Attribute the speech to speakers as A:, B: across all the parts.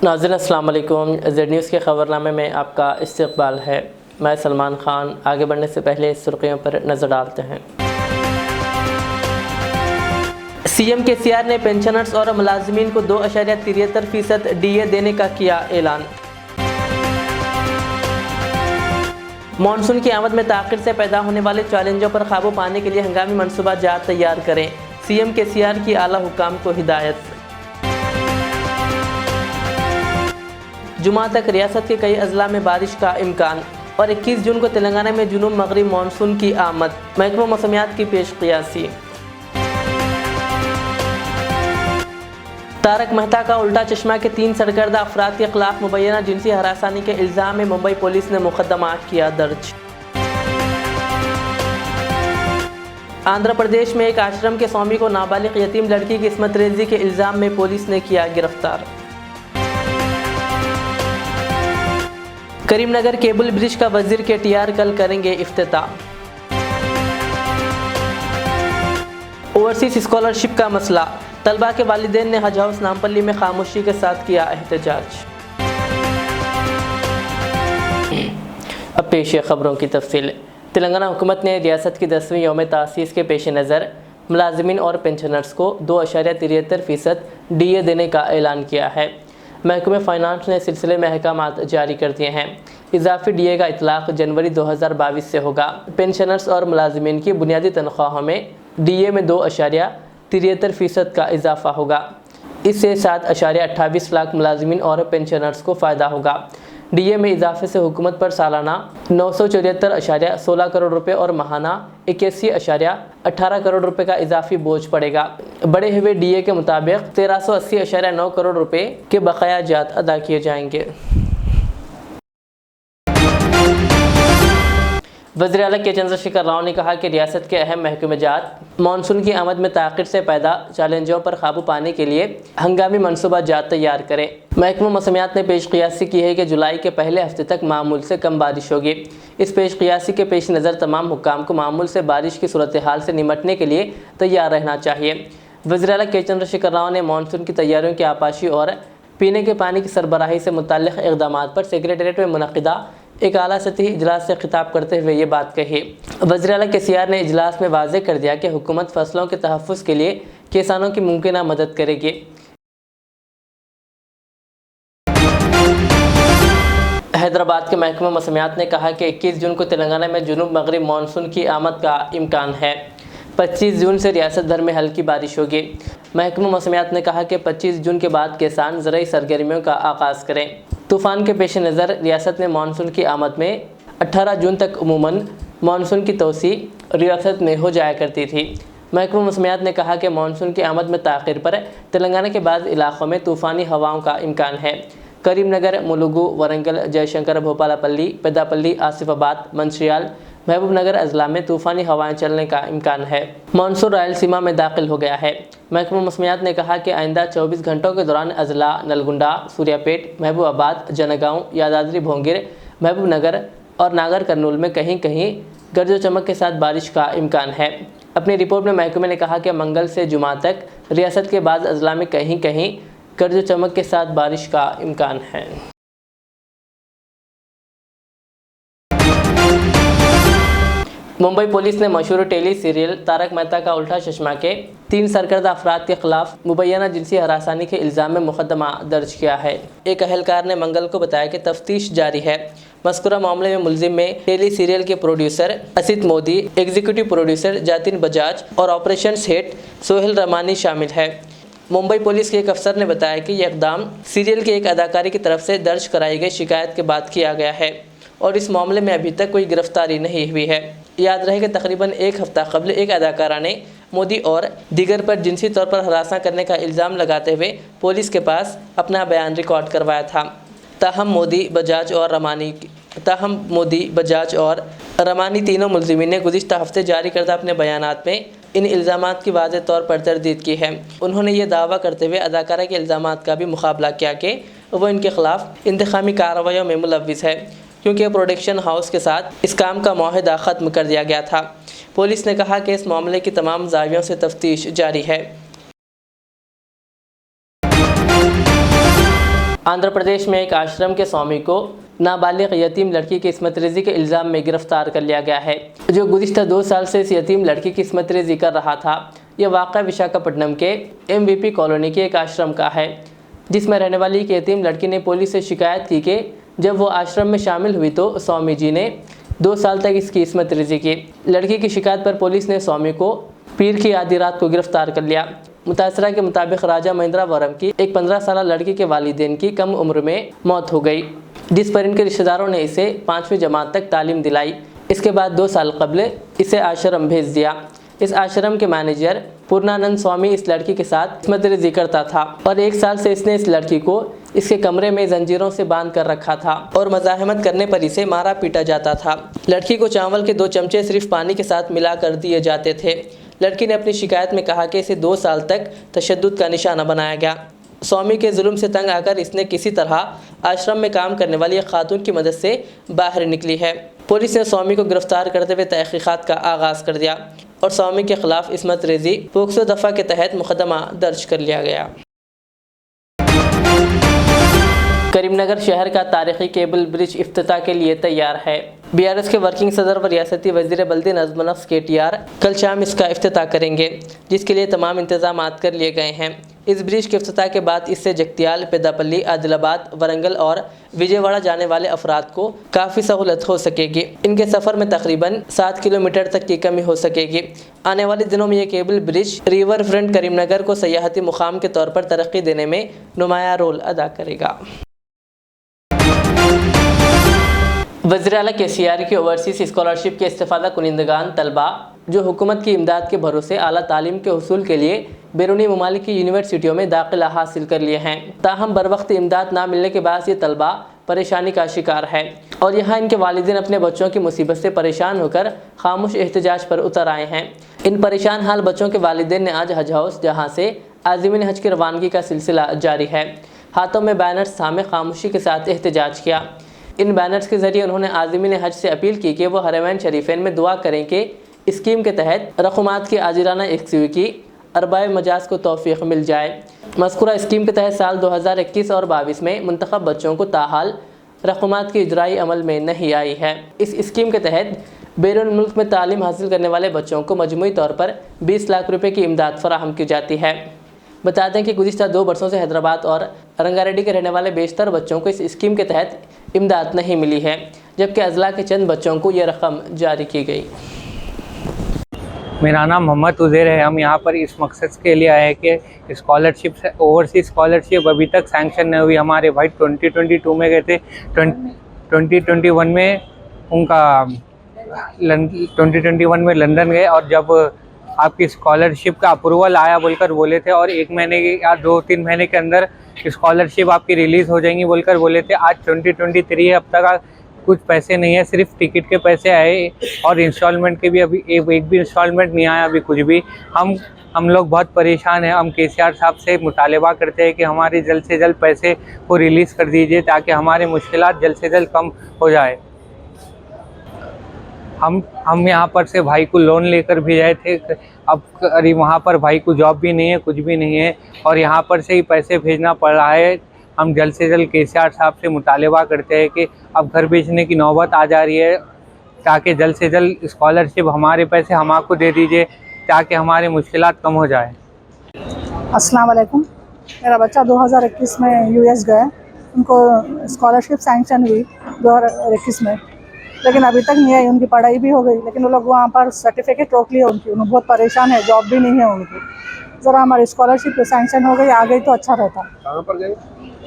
A: नाज़रीन अस्सलाम वालेकुम। ज़ेड न्यूज़ के ख़बरनामे में आपका इस्तक़बाल है। मैं सलमान ख़ान। आगे बढ़ने से पहले सुर्ख़ियों पर नज़र डालते हैं। सीएम केसीआर ने पेंशनर्स और मुलाजिमीन को 2.73% DA देने का किया ऐलान। मानसून की आमद में ताख़िर से पैदा होने वाले चैलेंजों पर काबू पाने के लिए हंगामी मनसूबा जात तैयार करें। सीएम केसीआर की आला हुकाम को हिदायत। जुमा तक रियासत के कई अजला में बारिश का इम्कान और 21 जून को तेलंगाना में जुनूब मगरिब मानसून की आमद। महकमा मौसमियात की पेश क़ियासी। तारक मेहता का उल्टा चश्मा के 3 सरकर्दा अफराद के खिलाफ मुबैना जिनसी हरासानी के इल्ज़ाम में मुंबई पुलिस ने मुकदमा किया दर्ज। आंध्र प्रदेश में एक आश्रम के स्वामी को नाबालिग यतीम लड़की की इस्मत रेजी के इल्ज़ाम में पुलिस ने किया गिरफ्तार। करीमनगर केबल ब्रिज का वजीर KTR कल करेंगे इफ्तिताह। ओवरसीज स्कॉलरशिप का मसला, तलबा के वालिदैन ने हज हाउस नामपल्ली में खामोशी के साथ किया एहतजाज। अब पेश है खबरों की तफसील। तेलंगाना हुकूमत ने रियासत की 10वीं यौम तासीस के पेश नज़र मुलाजिमीन और पेंशनर्स को 2.73% DA देने का ऐलान किया है। महकमे फ़ाइनेंस ने सिलसिले में अहकामात जारी कर दिए हैं। इजाफी DA का इतलाक़ जनवरी 2022 से होगा। पेंशनर्स और मुलाजिमीन की बुनियादी तनख्वाहों में DA में 2.73% का इजाफा होगा। इससे 7.28 लाख मुलाजिमीन और पेंशनर्स को फ़ायदा होगा। DA में इजाफे से हुकूमत पर सालाना 974.16 करोड़ रुपए और माहाना 81.18 करोड़ रुपए का इजाफी बोझ पड़ेगा। बढ़े हुए DA के मुताबिक 1380.9 करोड़ रुपए के बकाया जात अदा किए जाएंगे। वज़ीर आला के चंद्रशेखर राव ने कहा कि रियासत के अहम महकमे जात मानसून की आमद में ताख़िर से पैदा चैलेंजों पर काबू पाने के लिए हंगामी मनसूबा जात तैयार करें। महकमा मौसमियात ने पेश क़ियासी की है कि जुलाई के पहले हफ्ते तक मामूल से कम बारिश होगी। इस पेश क़ियासी के पेश नज़र तमाम हुक्काम को मामूल से बारिश की सूरत हाल से निमटने के लिए तैयार रहना चाहिए। वज़ीर आला के चंद्रशेखर राव ने मानसून की तैयारियों की आपाशी और पीने के पानी की सरबराही से मुतल्लिक़ इक़दामात पर सेक्रेटेरिएट में मुनक़िदा एक आला सतही इजलास से खिताब करते हुए ये बात कही। वज़ीर आला KCR ने इजलास में वाज़े कर दिया कि हुकूमत फसलों के तहफ़्फ़ुज़ के लिए किसानों की मुमकिना मदद करेगी। हैदराबाद के महकमा मौसमियात ने कहा कि 21 जून को तेलंगाना में जुनूब मगरिब मानसून की आमद का इम्कान है। 25 जून से रियासत भर में हल्की बारिश होगी। महकमा मौसमियात ने कहा कि 25 जून के बाद किसान ज़रूरी सरगर्मियों का आगाज़ करें। तूफ़ान के पेश नज़र रियासत ने मानसून की आमद में 18 जून तक उमूमन मानसून की तोसी रियासत में हो जाया करती थी। महकमा मौसमियात ने कहा कि मानसून की आमद में ताख़िर पर तेलंगाना के बाद इलाक़ों में तूफ़ानी हवाओं का इम्कान है। करीमनगर, मुलुगु, वरंगल, जयशंकर, भोपालपल्ली, पेद्दापल्ली, आसिफाबाद, मंचिर्याल, महबूबनगर अजला में तूफ़ानी हवाएं चलने का इम्कान है। मानसून रायलसीमा में दाखिल हो गया है। महकमा मौसमियात ने कहा कि आइंदा 24 घंटों के दौरान अजला नलगुंडा, सूर्यापेट, महबूबाबाद, जनगांव, यादाद्री भोंगिर, महबूबनगर और नागर कर्नूल में कहीं कहीं गरज चमक के साथ बारिश का इम्कान है। अपनी रिपोर्ट में महकमे ने कहा कि मंगल से जुमा तक रियासत के बाद अजला में कहीं कहीं गरज चमक के साथ बारिश का इम्कान है। मुंबई पुलिस ने मशहूर टेली सीरियल तारक मेहता का उल्टा चश्मा के 3 सरकर्दा अफराद के खिलाफ मुबैना जिनसी हरासानी के इल्ज़ाम में मुकदमा दर्ज किया है। एक अहलकार ने मंगल को बताया कि तफ्तीश जारी है। मज़कूरा मामले में मुलजिम में टेली सीरियल के producer Asit Modi, executive producer Jatin Bajaj और ऑपरेशन हेड सोहेल रमानी शामिल है। मुंबई पुलिस के एक अफसर ने बताया कि यह इक़दाम सीरियल के एक अदाकारी की तरफ से दर्ज कराई गई शिकायत के बाद किया गया है और इस मामले में अभी तक कोई गिरफ्तारी नहीं हुई है। याद रहे कि तकरीबन 1 हफ्ता कबल एक अदाकारा ने मोदी और दीगर पर जिनसी तौर पर हरासा करने का इल्ज़ाम लगाते हुए पुलिस के पास अपना बयान रिकॉर्ड करवाया था। ताहम मोदी, बजाज और रमानी तीनों मुलजिमीन ने गुज़िश्ता हफ्ते जारी करदा अपने बयानात में इन इल्ज़ामात की वाज़ेह तौर पर तरदीद की है। उन्होंने ये दावा करते हुए अदाकारा के इल्ज़ामात का भी मुकाबला किया कि वह इनके खिलाफ इंतकामी कार्रवाइयों में मुलव्विस है, क्योंकि प्रोडक्शन हाउस के साथ इस काम का मुआहदा ख़त्म कर दिया गया था। पुलिस ने कहा कि इस मामले की तमाम ज़ावियों से तफ्तीश जारी है। आंध्र प्रदेश में एक आश्रम के स्वामी को नाबालिग यतीम लड़की की इस्मत रेजी के इल्ज़ाम में गिरफ्तार कर लिया गया है, जो गुज़िश्ता 2 साल से इस यतीम लड़की की इस्मत रेजी कर रहा था। यह वाक़या विशाखापट्टनम के MVP कॉलोनी के एक आश्रम का है, जिसमें रहने वाली एक यतीम लड़की ने पुलिस से शिकायत की कि जब वो आश्रम में शामिल हुई तो स्वामी जी ने 2 साल तक इसकी इस्मत रेजी की। लड़की की शिकायत पर पुलिस ने स्वामी को पीर की आधी रात को गिरफ्तार कर लिया। मुतासरा के मुताबिक राजा महेंद्रवरम की एक 15 साल लड़की के वालिदैन की कम उम्र में मौत हो गई, जिस पर इनके रिश्तेदारों ने इसे 5वीं जमात तक तालीम दिलाई। इसके बाद 2 साल कबल इसे आश्रम भेज दिया। इस आश्रम के मैनेजर पूर्णानंद स्वामी इस लड़की के साथ इस्मत रेजी करता था और 1 साल से इसने इस लड़की को इसके कमरे में जंजीरों से बांध कर रखा था और मज़ाहमत करने पर इसे मारा पीटा जाता था। लड़की को चावल के 2 चमचे सिर्फ पानी के साथ मिला कर दिए जाते थे। लड़की ने अपनी शिकायत में कहा कि इसे 2 साल तक तशद्दुद का निशाना बनाया गया। स्वामी के जुल्म से तंग आकर इसने किसी तरह आश्रम में काम करने वाली एक खातून की मदद से बाहर निकली है। पुलिस ने स्वामी को गिरफ्तार करते हुए तहकीकात का आगाज़ कर दिया और स्वामी के खिलाफ इस्मत रेजी पोक्सो दफ़ा के तहत मुकदमा दर्ज कर लिया गया। करीमनगर शहर का तारीखी केबल ब्रिज इफ्तिताह के लिए तैयार है। BRS के वर्किंग सदर व रियासती वज़ीर बल्दी नज़्म नफ्स KTR कल शाम इसका इफ्तिताह करेंगे, जिसके लिए तमाम इंतजाम कर लिए गए हैं। इस ब्रिज के इफ्तिताह के बाद इससे जगतियाल, पेदापल्ली, आदिलाबाद, वरंगल और विजयवाड़ा जाने वाले अफराद को काफ़ी सहूलत हो सकेगी। इनके सफ़र में तकरीबन 7 किलोमीटर तक की कमी हो सकेगी। आने वाले दिनों में यह cable bridge river front Karimnagar को सयाहती मुकाम के तौर पर तरक्की देने में नुमाया रोल अदा करेगा। वज़ीर आला KCR की ओवरसीज़ स्कॉलरशिप के इस्तेफ़ादा कुनिंदगान तलबा जो हुकूमत की इमदाद के भरोसे आला तालीम के हुसूल के लिए बैरूनी ममालिक की यूनिवर्सिटियों में दाखिला हासिल कर लिए हैं, ताहम बर वक्त इमदाद ना मिलने के बाद ये तलबा परेशानी का शिकार है और यहाँ इनके वालिदैन अपने बच्चों की मुसीबत से परेशान होकर खामोश एहतजाज पर उतर आए हैं। इन परेशान हाल बच्चों के वालिदैन ने आज हज हाउस, जहाँ से आज़मीन हज की रवानगी का सिलसिला जारी है, हाथों में बैनर्स थामे खामोशी के साथ एहतजाज किया। इन बैनर्स के ज़रिए उन्होंने आज़मीन हज से अपील की कि वो हरमैन शरीफैन में दुआ करें कि स्कीम के तहत रक़ुमात की आजिराना यकसुई की अरबाए मजाज को तौफ़ीक़ मिल जाए। मज़कूरा स्कीम के तहत साल 2021 और 22 में मुंतखब बच्चों को ताहाल रक़ुमात की इजराई अमल में नहीं आई है। इस स्कीम के तहत बैरून मुल्क में तालीम हासिल करने वाले बच्चों को मजमूई तौर पर 20 लाख रुपये की इमदाद फराहम की जाती है। बता दें कि गुज़िश्ता 2 बरसों से हैदराबाद और रंगारेड्डी के रहने वाले बेशतर बच्चों को इस स्कीम के तहत इमदाद नहीं मिली है, जबकि अजला के चंद बच्चों को यह रकम जारी की गई।
B: मेरा नाम मोहम्मद उज़ैर है। हम यहाँ पर इस मकसद के लिए आए हैं कि स्कॉलरशिप ओवरसीज स्कॉलरशिप अभी तक सैंक्शन नहीं हुई। हमारे भाई 2022 में गए थे, 2021 में उनका 2021 में लंदन गए और जब आपकी स्कॉलरशिप का अप्रूवल आया बोलकर बोले थे और 1 महीने या 2-3 महीने के अंदर स्कॉलरशिप आपकी रिलीज़ हो जाएंगी बोलकर बोले थे। आज 2023 है, अब तक कुछ पैसे नहीं है, सिर्फ टिकट के पैसे आए और इंस्टॉलमेंट के भी अभी एक भी इंस्टॉलमेंट नहीं आया अभी कुछ भी। हम लोग बहुत परेशान हैं। हम KCR साहब से मुतालबा करते हैं कि हमारे जल्द से जल्द पैसे को रिलीज़ कर दीजिए ताकि हमारे मुश्किलात जल्द से जल्द कम हो जाए। हम यहाँ पर से भाई को लोन लेकर भी आए थे, अब अरे वहाँ पर भाई को जॉब भी नहीं है, कुछ भी नहीं है और यहाँ पर से ही पैसे भेजना पड़ रहा है। हम जल्द से जल्द KCR साहब से मुतालबा करते हैं कि अब घर बेचने की नौबत आ जा रही है, ताकि जल्द से जल्द स्कॉलरशिप हमारे पैसे हम आपको दे दीजिए ताकि हमारे मुश्किलात कम हो जाए।
C: अस्सलाम वालेकुम। मेरा बच्चा 2021 में US गया, उनको स्कॉलरशिप सैंक्शन हुई 2021 में, लेकिन अभी तक नहीं आई। उनकी पढ़ाई भी हो गई, लेकिन वो लोग वहाँ पर सर्टिफिकेट रोक लिए उनकी। उन्हें बहुत परेशान है, जॉब भी नहीं है उनकी। ज़रा हमारी स्कॉलरशिप सैंक्शन हो गई, आ गई तो अच्छा रहता।
D: कहाँ पर गए?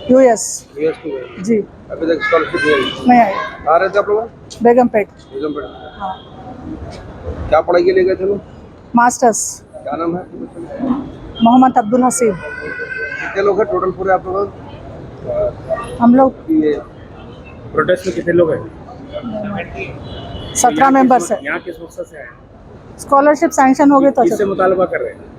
C: US
D: को गए
C: जी।
D: अभी तक स्कॉलरशिप
C: नहीं आई।
D: आ रहे थे आप लोग?
C: बेगमपेट।
D: हाँ। क्या पढ़ाई के लिए गए थे लोग?
C: मास्टर्स।
D: क्या नाम है?
C: मोहम्मद अब्दुल हसीब।
D: कितने लोग हैं टोटल पूरे आप लोग?
C: हम लोग
D: ये प्रोटेस्ट में कितने लोग हैं?
C: 17 मेंबर्स है।
D: यहाँ किस मकसद से आए?
C: स्कॉलरशिप सैंक्शन हो गई तो
D: किससे मुतालबा कर रहे हैं?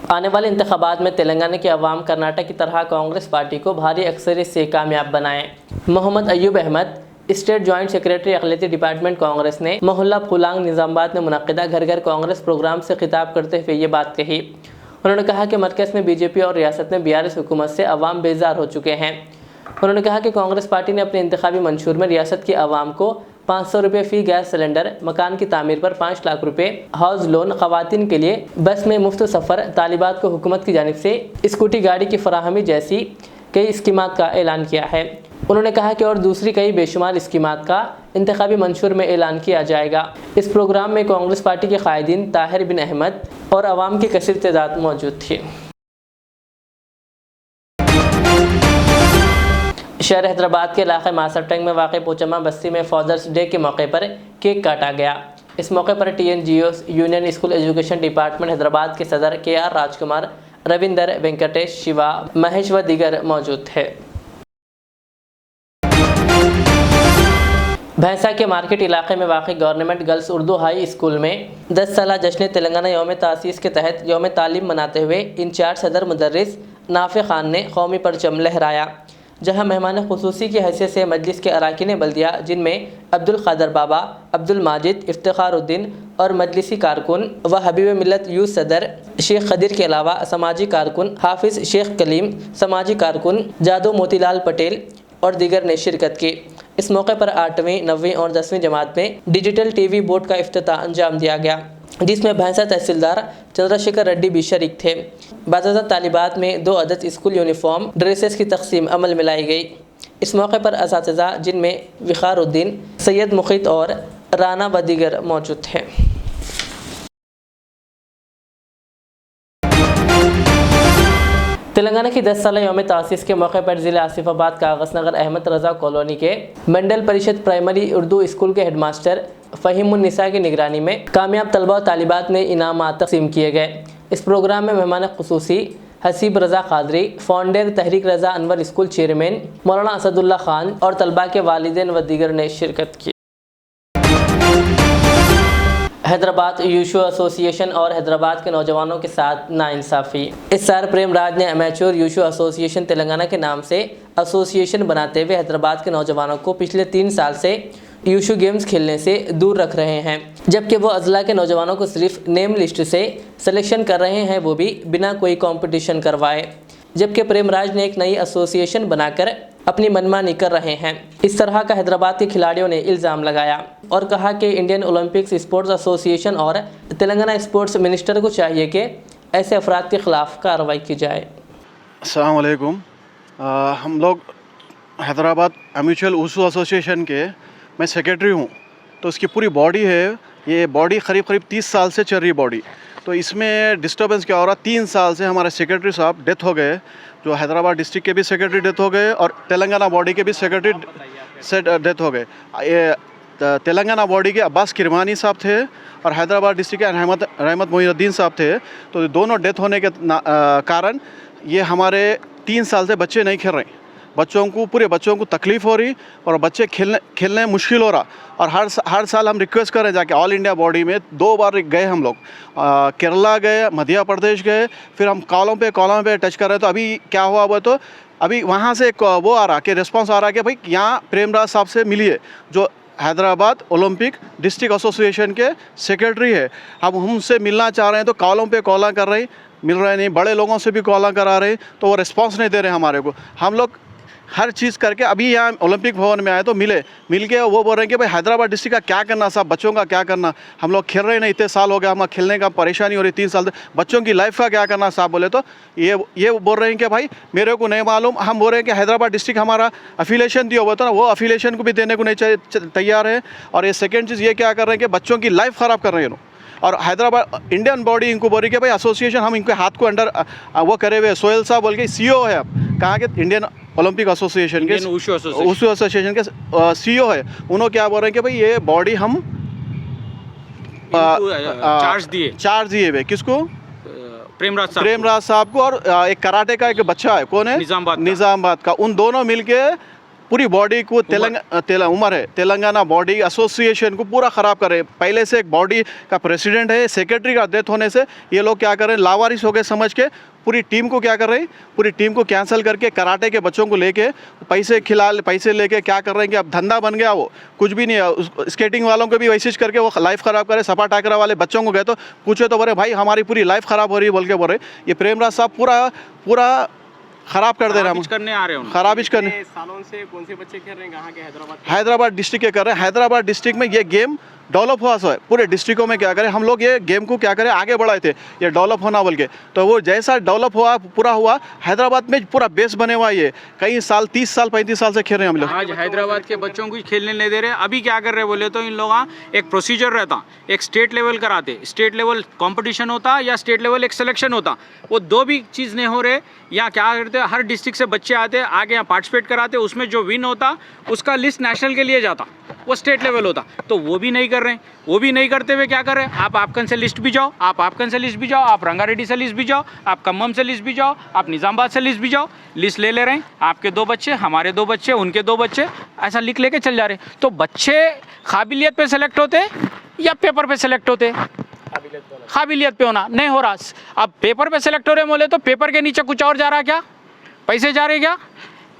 A: आने वाले इंतखाबात में तेलंगाना की अवाम कर्नाटक की तरह कांग्रेस पार्टी को भारी अक्सरियत से कामयाब बनाएं। Mohammad Ayub Ahmed, state joint secretary अक़लियती डिपार्टमेंट कांग्रेस ने मोहल्ला फुलांग निज़ामाबाद में मुनक़िदा घर घर कांग्रेस प्रोग्राम से खिताब करते हुए ये बात कही। उन्होंने कहा कि मरकज़ में बीजेपी और रियासत में BRS हुकूमत से अवाम बेजार हो चुके हैं। उन्होंने कहा कि कांग्रेस पार्टी ने अपने इंतखाबी मंशूर में रियासत की आवाम को 500 रुपये फ़ी गैस सिलेंडर, मकान की तामीर पर 5 लाख रुपये, हाउस लोन, ख़वातीन के लिए बस में मुफ्त सफ़र, तालिबात को हुकूमत की जानिब से स्कूटी गाड़ी की फराहमी जैसी कई स्कीमात का ऐलान किया है। उन्होंने कहा कि और दूसरी कई बेशुमार स्कीमात का इंतखाबी मंशूर में ऐलान किया जाएगा। इस प्रोग्राम में कांग्रेस पार्टी के कायदीन ताहिर बिन अहमद और अवाम की कसीर तादाद मौजूद थी। शहर हैदराबाद के इलाके मासरटंग में वाक़ पोचम्मा बस्ती में फादर्स डे के मौके पर केक काटा गया। इस मौके पर TNGO union school education department Hyderabad के सदर KR राजकुमार, रविंदर, वेंकटेश, शिवा, महेश व दीगर मौजूद थे। भैंसा के मार्केट इलाके में वाक़ government girls Urdu high school में 10 साला जश्न तेलंगाना यौम तासीस के तहत यौम तालीम मनाते हुए इंचार्ज सदर मुदर्रिस नाफे खान ने कौमी परचम लहराया, जहां मेहमान खुसूसी की हैसियत से मजलिस के अरकान बल्दिया जिनमें अब्दुल कादर बाबा, अब्दुल माजिद, इफ्तिखारुद्दीन और मजलिसी कारकुन व हबीब मिल्लत यूथ सदर शेख खदीर के अलावा समाजी कारकुन हाफिज़ शेख कलीम, समाजी कारकुन जादू मोतीलाल पटेल और दीगर ने शिरकत की। इस मौके पर 8वीं, 9वीं और 10वीं जमात में डिजिटल TV बोर्ड का इफ्तिताह अंजाम दिया गया, जिसमें भैंसा तहसीलदार चंद्रशेखर रेड्डी भी शरीक थे। बाज़ात तालिबात में 2 अदद स्कूल यूनिफॉर्म ड्रेसेस की तकसीम अमल में लाई गई। इस मौके पर असातिज़ा जिनमें विखारुद्दीन, सैयद मुखीत और राना व दीगर मौजूद थे। तेलंगाना की 10 साला यौम तासीस के मौके पर ज़िला आसिफाबाद कागज़नगर अहमद रज़ा कॉलोनी के मंडल परिषद प्राइमरी उर्दू स्कूल के हेडमास्टर फ़हीमुन्निसा की निगरानी में कामयाब तलबा और तालिबात में इनामात तक़सीम किए गए। इस प्रोग्राम में मेहमान खुसूसी हसीब रज़ा कादरी, फाउंडर तहरीक रज़ा अनवर स्कूल चेयरमैन मौलाना असदुल्ला खान और तलबा के वालिदैन व दीगर ने शिरकत की। हैदराबाद यूशु एसोसिएशन और हैदराबाद के नौजवानों के साथ नाइंसाफ़ी। इस साल प्रेम राज ने अमेच्योर यूशु एसोसिएशन तेलंगाना के नाम से एसोसिएशन बनाते हुए हैदराबाद के नौजवानों को पिछले 3 साल से यूशु गेम्स खेलने से दूर रख रहे हैं, जबकि वो अजला के नौजवानों को सिर्फ नेम लिस्ट से सिलेक्शन कर रहे हैं, वो भी बिना कोई कंपटीशन करवाए। जबकि प्रेम राज ने एक नई एसोसिएशन बनाकर अपनी मनमानी कर रहे हैं। इस तरह का हैदराबाद के खिलाड़ियों ने इल्ज़ाम लगाया और कहा कि इंडियन ओलंपिक्स स्पोर्ट्स एसोसिएशन और तेलंगाना स्पोर्ट्स मिनिस्टर को चाहिए कि ऐसे अफराद के ख़िलाफ़ कार्रवाई की जाए।
E: अस्सलाम वालेकुम। हम लोग हैदराबाद म्यूचुअल ऊसू एसोसिएशन के मैं सेक्रेटरी हूँ, तो इसकी पूरी बॉडी है, ये बॉडी करीब 30 साल से चल रही बॉडी। तो इसमें डिस्टर्बेंस क्या हो रहा, 3 साल से हमारे सेक्रेटरी साहब डेथ हो गए, जो हैदराबाद डिस्ट्रिक्ट के भी सेक्रेटरी डेथ हो गए और तेलंगाना बॉडी के भी सेक्रेटरी से डेथ हो गए। ये तेलंगाना बॉडी के अब्बास किरमानी साहब थे और हैदराबाद डिस्ट्रिक्ट के रहमत मोइनुद्दीन साहब थे। तो दोनों डेथ होने के कारण ये हमारे 3 साल से बच्चे नहीं खेल रहे, पूरे बच्चों को तकलीफ़ हो रही और बच्चे खेलने मुश्किल हो रहा। और हर साल हम रिक्वेस्ट करें जाके ऑल इंडिया बॉडी में 2 बार गए हम लोग, केरला गए, मध्य प्रदेश गए, फिर हम कॉलम पे टच कर रहे। तो अभी क्या हुआ वो, तो अभी वहाँ से एक वो आ रहा कि रिस्पॉन्स आ रहा कि भाई यहाँ प्रेमराज साहब से मिलिए, जो हैदराबाद ओलंपिक डिस्ट्रिक्ट एसोसिएशन के सेक्रेटरी है। हम उनसे मिलना चाह रहे हैं, तो कॉलम पे कॉल कर रहे, मिल रहे नहीं, बड़े लोगों से भी कॉल करा रहे, तो वो रिस्पॉन्स नहीं दे रहे हमारे को। हम लोग हर चीज़ करके अभी यहाँ ओलंपिक भवन में आए तो मिल के वो बोल रहे हैं कि भाई हैदराबाद डिस्ट्रिक्ट का क्या करना, साहब बच्चों का क्या करना, हम लोग खेल रहे नहीं, इतने साल हो गए, हमें खेलने का परेशानी हो रही, 3 साल से बच्चों की लाइफ का क्या करना साहब बोले। तो ये बोल रहे हैं कि भाई मेरे को नहीं मालूम, हम बोल रहे हैं कि हैदराबाद डिस्ट्रिक्ट हमारा अफिलेशन दिया हुआ था ना, वो अफिलेशन को भी देने को नहीं तैयार है। और ये सेकेंड चीज़ ये क्या कर रहे हैं कि बच्चों की लाइफ ख़राब कर रहे हैं। और हैदराबाद इंडियन बॉडी इनको बोल रही कि भाई एसोसिएशन हम इनके हाथ को अंडर वो करे हुए, सोहेल साहब बोल के CEO है, अब कहाँ के इंडियन ओलंपिक एसोसिएशन के ऊशू एसोसिएशन के CEO है। उन्होंने क्या बोल रहे हैं कि भाई ये बॉडी हम चार्ज दिए हुए किसको, प्रेमराज साहब को, और एक कराटे का एक बच्चा है, कौन है, निज़ामाबाद का, उन दोनों मिलके पूरी बॉडी को उमर है तेलंगाना बॉडी एसोसिएशन को पूरा ख़राब कर रहे हैं। पहले से एक बॉडी का प्रेसिडेंट है, सेक्रेटरी का डेथ होने से ये लोग क्या कर रहे हैं, लावारिस हो गए समझ के पूरी टीम को क्या कर रहे हैं, पूरी टीम को कैंसिल करके कराटे के बच्चों को लेके पैसे लेके क्या कर रहे हैं कि अब धंधा बन गया, वो कुछ भी नहीं है। स्केटिंग वालों को भी वैसे करके वो लाइफ ख़राब करे। सपा टाकरा वाले बच्चों को गए तो पूछे तो बोले भाई हमारी पूरी लाइफ ख़राब हो रही है बोल के बोल रहे। ये प्रेमराज साहब पूरा ख़राब कर दे रहे हैं। हम
F: करने आ रहे हैं
E: खराबिश करने
F: सालों से कौन से बच्चे खेल रहे हैं कहाँ के?
E: हैदराबाद डिस्ट्रिक्ट के कर रहे हैं। हैदराबाद डिस्ट्रिक्ट में ये गेम डेवलप हुआ सो है। पूरे डिस्ट्रिक्टों में क्या करें हम लोग ये गेम को क्या करें आगे बढ़ाए थे ये डेवलप होना बोल के। तो वो जैसा डेवलप हुआ पूरा हुआ, हैदराबाद में पूरा बेस बने हुआ ये कई साल 30 साल 35 साल से खेल रहे हैं हम लोग।
F: आज हैदराबाद के बच्चों को खेलने नहीं दे रहे। अभी क्या कर रहे बोले तो इन लोग एक प्रोसीजर रहता, एक स्टेट लेवल कराते, स्टेट लेवल कंपटीशन होता या स्टेट लेवल एक सिलेक्शन होता, वो दो भी चीज़ नहीं हो रहे। यहाँ क्या करते हर डिस्ट्रिक्ट से बच्चे आते आगे यहाँ पार्टिसिपेट कराते, उसमें जो विन होता उसका लिस्ट नेशनल के लिए जाता, वो स्टेट लेवल होता। तो वो भी नहीं कर रहे हैं। वो भी नहीं करते हुए क्या कर रहे हैं, आप आपकन से लिस्ट भी जाओ, आप आपकन से लिस्ट भी जाओ, आप रंगारेड्डी से लिस्ट भी जाओ, आप खम्मम से लिस्ट भी जाओ, आप निज़ामाबाद से लिस्ट भी जाओ, लिस्ट ले रहे हैं। आपके 2 बच्चे, हमारे 2 बच्चे, उनके 2 बच्चे, ऐसा लिख लेके चल जा रहे। तो बच्चे काबिलियत पे सेलेक्ट होते या पेपर पे सेलेक्ट होते? काबिलियत पे होना नहीं हो रहा। अब पेपर पे सेलेक्ट हो रहे बोले तो पेपर के नीचे कुछ और जा रहा क्या, पैसे जा रहे क्या,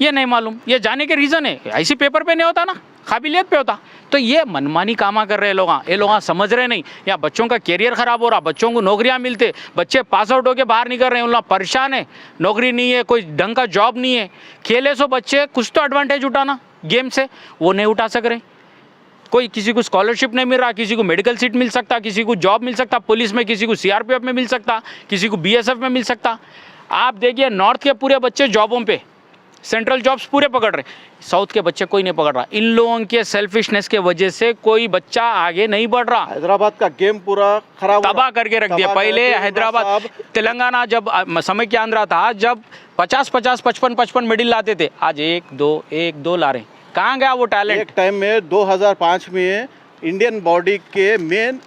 F: ये नहीं मालूम। ये जाने के रीज़न है ऐसी पेपर पे नहीं होता ना, काबिलियत पे होता। तो ये मनमानी कामा कर रहे लोग, ये लोग समझ रहे नहीं। या बच्चों का कैरियर ख़राब हो रहा, बच्चों को नौकरियां मिलते, बच्चे पास आउट होकर बाहर निकल रहे हैं, उन लोग परेशान है, नौकरी नहीं है, कोई ढंग का जॉब नहीं है। खेले सो बच्चे कुछ तो एडवांटेज उठाना गेम से, वो नहीं उठा सक रहे। कोई किसी को स्कॉलरशिप नहीं मिल रहा, किसी को मेडिकल सीट मिल सकता, किसी को जॉब मिल सकता पुलिस में, किसी को सीआरपीएफ में मिल सकता, किसी को बीएसएफ में मिल सकता। आप देखिए नॉर्थ के पूरे बच्चे जॉबों पे, सेंट्रल जॉब्स पूरे पकड़ रहे, साउथ के बच्चे कोई नहीं पकड़ रहा। इन लोगों के सेल्फिशनेस के वजह से कोई बच्चा आगे नहीं बढ़ रहा।
E: हैदराबाद का गेम पूरा खराब
F: तबाह करके रख दिया। पहले हैदराबाद तेलंगाना जब समय के आंध्रा था, जब 50-50 55-55 मेडल लाते थे, आज 1-2 ला रहे। कहाँ गया वो टैलेंट?
E: एक टाइम में 2005 में इंडियन बॉडी के मेन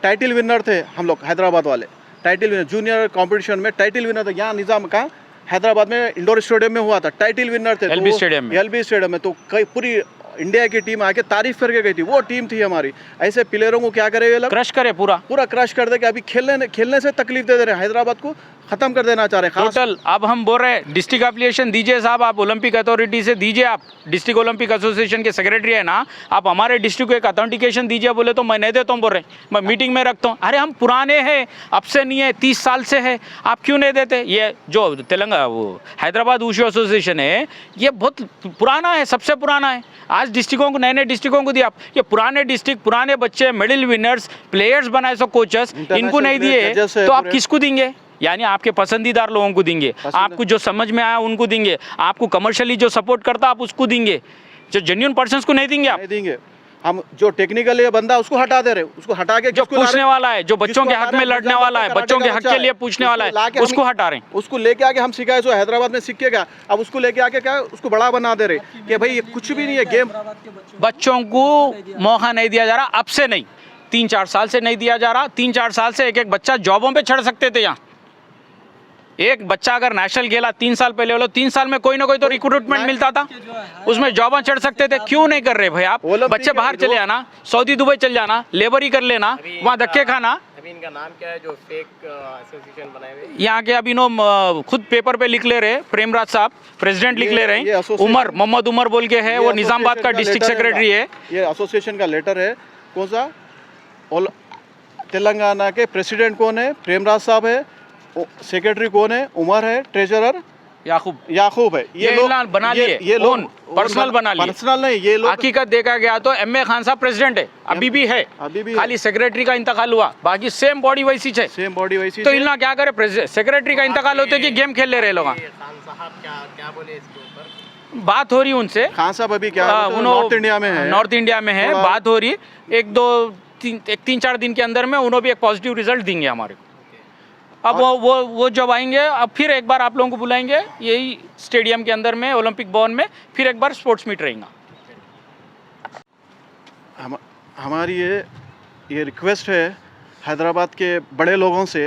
E: टाइटल विनर थे हम लोग, हैदराबाद वाले टाइटल विनर, जूनियर कंपटीशन में टाइटल विनर थे। यहाँ निज़ाम का हैदराबाद में इंडोर स्टेडियम में हुआ था, टाइटल विनर थे
F: एलबी स्टेडियम में।
E: तो कई पूरी इंडिया की टीम आके तारीफ करके गई थी, वो टीम थी हमारी। ऐसे प्लेयरों को क्या करे ये लोग,
F: क्रश करे, पूरा
E: क्रश कर दे कि अभी खेलने से तकलीफ दे रहे हैं, हैदराबाद को खत्म कर देना चाह रहे हैं
F: टोटल। अब हम बोल रहे हैं डिस्ट्रिक्ट एप्लीकेशन दीजिए साहब, आप ओलंपिक अथॉरिटी से दीजिए, आप डिस्ट्रिक्ट ओलंपिक एसोसिएशन के सेक्रेटरी है ना, आप हमारे डिस्ट्रिक्ट को एक अथेंटिकेशन दीजिए। बोले तो मैं नहीं देता हूँ, बोल रहे मैं मीटिंग में रखता हूँ। अरे हम पुराने हैं, अब से नहीं है, 30 साल से है, आप क्यों नहीं देते? ये जो तेलंगाना वो हैदराबाद वुशु एसोसिएशन है, ये बहुत पुराना है, सबसे पुराना है। आज डिस्ट्रिक्टों को, नए डिस्ट्रिक्टों को दिया आप, ये पुराने डिस्ट्रिक्ट, पुराने बच्चे, मेडल विनर्स, प्लेयर्स बनाए सो कोचेस, इनको नहीं दिए तो आप किसको देंगे? यानी आपके पसंदीदार लोगों को देंगे, आपको जो समझ में आया उनको देंगे, आपको कमर्शियली जो सपोर्ट करता आप उसको देंगे, जो जेन्युइन पर्सन्स को नहीं देंगे। आप
E: नहीं देंगे। हम जो टेक्निकल बंदा उसको हटा दे रहे, उसको हटा के
F: जो पूछने वाला है, जो बच्चों के हक में लड़ने वाला है, बच्चों के हक के लिए पूछने वाला है, उसको हटा रहे हैं।
E: उसको लेके आके हम सिखाए जो हैदराबाद में सीखेगा, अब उसको लेके आके क्या उसको बड़ा बना दे रहे कि भाई ये कुछ भी नहीं है गेम।
F: बच्चों को मौका नहीं दिया जा रहा, अब से नहीं, 3-4 साल से नहीं दिया जा रहा। 3-4 साल से एक बच्चा जॉबों पे चढ़ सकते थे। यहाँ एक बच्चा अगर नेशनल खेला 3 साल पहले, बोलो 3 साल में कोई ना कोई तो रिक्रूटमेंट मिलता था, उसमें जॉब चढ़ सकते थे। क्यों नहीं कर रहे भाई आप? बच्चे बाहर चले आना, सऊदी दुबई चल जाना, लेबर ही कर लेना, वहाँ धक्के खाना।
G: अभी इनका नाम क्या है जो फेक एसोसिएशन बनाए हुए?
F: यहाँ के अभी नो खुद पेपर पे लिख ले रहे, प्रेमराज साहब प्रेसिडेंट लिख ले रहे हैं, मोहम्मद उमर बोल के है, वो निज़ामाबाद का डिस्ट्रिक्ट सेक्रेटरी है।
E: ये एसोसिएशन का लेटर है। कौन सा? तेलंगाना के प्रेसिडेंट कौन है? प्रेमराज साहब है। सेक्रेटरी कौन है? उमर है। ट्रेजरर याकूब है।
F: ये लोग बना लिए, ये लोग पर्सनल बना लिए,
E: पर्सनल नहीं। ये लोग
F: हकीकत देखा गया तो एम.ए. खान साहब प्रेसिडेंट है, अभी भी है, खाली सेक्रेटरी का इंतकाल हुआ, बाकी सेम बॉडी वैसी है,
E: सेम बॉडी वैसी।
F: तो इनका क्या करे? सेक्रेटरी का इंतकाल होते कि गेम खेल ले रहे लोग।
G: खान साहब क्या बोले इसके ऊपर?
F: बात हो रही उनसे।
E: खान साहब अभी क्या नॉर्थ इंडिया में है,
F: नॉर्थ इंडिया में है, बात हो रही। 3-4 दिन के अंदर में उन्होंने भी एक पॉजिटिव रिजल्ट देंगे हमारे को। अब वो जब आएंगे, अब फिर एक बार आप लोगों को बुलाएंगे यही स्टेडियम के अंदर में, ओलंपिक भवन में, फिर एक बार स्पोर्ट्स मीट रहेगा।
E: हमारी ये रिक्वेस्ट है हैदराबाद के बड़े लोगों से,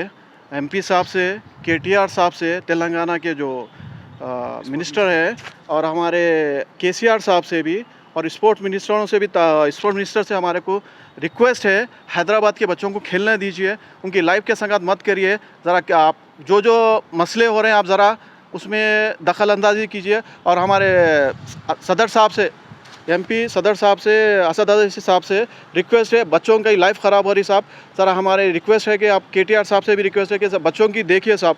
E: एमपी साहब से, केटीआर साहब से, तेलंगाना के जो मिनिस्टर है और हमारे KCR साहब से भी और स्पोर्ट्स मिनिस्टरों से भी, स्पोर्ट्स मिनिस्टर से हमारे को रिक्वेस्ट है, हैदराबाद के बच्चों को खेलने दीजिए, उनकी लाइफ के संगत मत करिए। ज़रा आप जो मसले हो रहे हैं आप ज़रा उसमें दखल अंदाजी कीजिए। और हमारे सदर साहब से, MP सदर साहब से, असद अजीज़ साहब से रिक्वेस्ट है, बच्चों की लाइफ ख़राब हो रही साहब, ज़रा हमारे रिक्वेस्ट है कि आप KTR साहब से भी रिक्वेस्ट है कि बच्चों की देखिए साहब।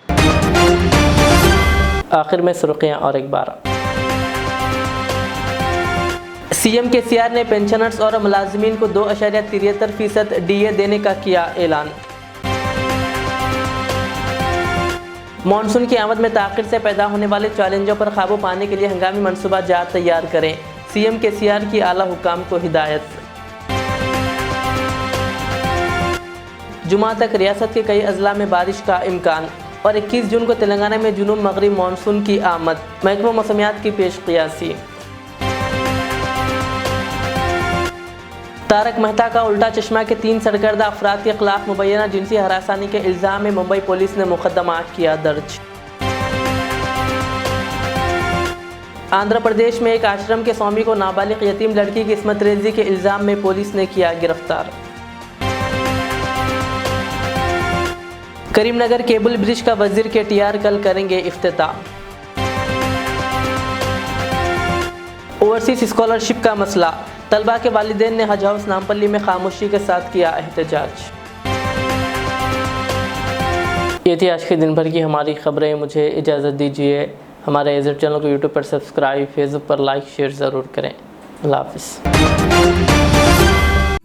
A: आखिर में सुर्खियाँ और एक बार। CM KCR ने पेंशनर्स और मुलाजमीन को 2.73% DA देने का किया ऐलान। मानसून की आमद में ताख़िर से पैदा होने वाले चैलेंजों पर काबू पाने के लिए हंगामी मनसूबा जात तैयार करें, CM KCR की आला हुकाम को हिदायत। जुमा तक रियासत के कई अजला में बारिश का इम्कान और 21 जून को तेलंगाना में जुनूब मगरिब मानसून की आमद, महकमा मौसमियात की पेश क़ियासी। तारक मेहता का उल्टा चश्मा के 3 सरकर्दा अफराद के खिलाफ मुबैना जिनसी हरासानी के इल्ज़ाम में मुंबई पुलिस ने मुकदमा किया दर्ज। आंध्र प्रदेश में एक आश्रम के स्वामी को नाबालिग यतीम लड़की की इस्मत रेजी के इल्ज़ाम में पुलिस ने किया गिरफ्तार। करीमनगर केबल ब्रिज का वजीर KTR कल करेंगे इफ्तिताह। ओवरसीज स्कॉलरशिप का मसला, तलबा के वालिदैन ने हज हाउस नामपल्ली में खामोशी के साथ किया एहतजाज। ये थी आज के दिन भर की हमारी खबरें। मुझे इजाज़त दीजिए। हमारे एजेड चैनल को यूट्यूब पर सब्सक्राइब, फेसबुक पर लाइक शेयर ज़रूर करें। अल्लाह हाफ़िज़।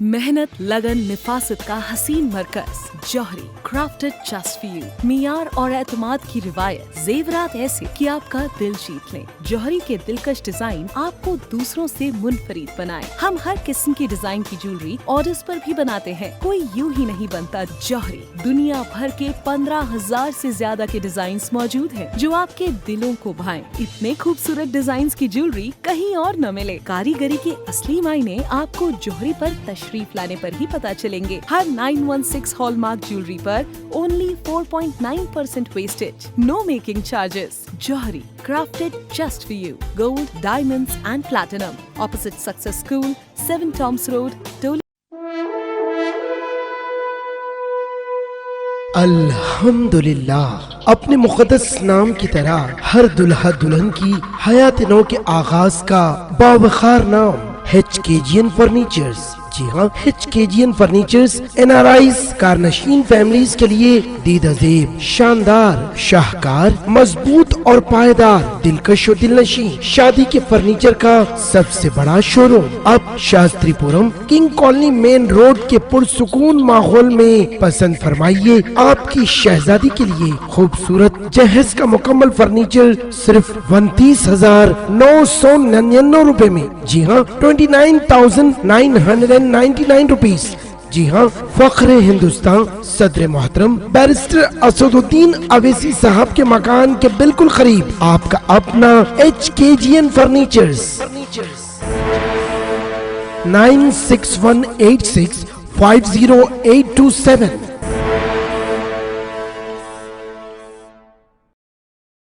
H: मेहनत, लगन, निफासत का हसीन मरकज जौहरी, क्राफ्टेड जस्ट फॉर यू। मियार और एतमाद की रिवायत, जेवरात ऐसे कि आपका दिल जीत लें। जौहरी के दिलकश डिजाइन आपको दूसरों से मुनफरिद बनाए। हम हर किस्म की डिजाइन की ज्वेलरी ऑर्डर्स पर भी बनाते हैं, कोई यूं ही नहीं बनता। जौहरी दुनिया भर के 15,000 से ज्यादा के डिजाइन मौजूद हैं जो आपके दिलों को भाएं। इतने खूबसूरत डिजाइन की ज्वेलरी कहीं और न मिले। कारीगरी के असली मायने आपको जौहरी पर तशरीफ लाने पर ही पता चलेंगे। हर 916 हॉलमार्क ज्वेलरी पर only 4.9% wastage, no making charges. जौहरी, crafted just for you. Gold, diamonds and platinum. Opposite Success School, 7 Toms Road, Doli.
I: अल्हम्दुलिल्लाह, अपने मुक़द्दस नाम की तरह हर दुल्हा दुल्हन की हयात नौ के आगाज का बावखार नाम HKGN फर्नीचर्स। जी हाँ, HKGN फर्नीचर्स NRIs कारनशीन फैमिलीज के लिए दीदाजेब, शानदार, शाहकार, मजबूत और पायदार, दिलकश और दिलनशीं शादी के फर्नीचर का सबसे बड़ा शोरूम अब Shastripuram king colony main road के पुरसुकून माहौल में। पसंद फरमाइए आपकी शहजादी के लिए खूबसूरत जहेज का मुकम्मल फर्नीचर सिर्फ 29,999 रुपए में। जी हाँ, 29,999 रुपीस। जी हाँ, फख्र हिंदुस्तान सदर मोहतरम बैरिस्टर असदुद्दीन अवैसी साहब के मकान के बिल्कुल करीब आपका अपना HKGN फर्नीचर्स। 9618650827।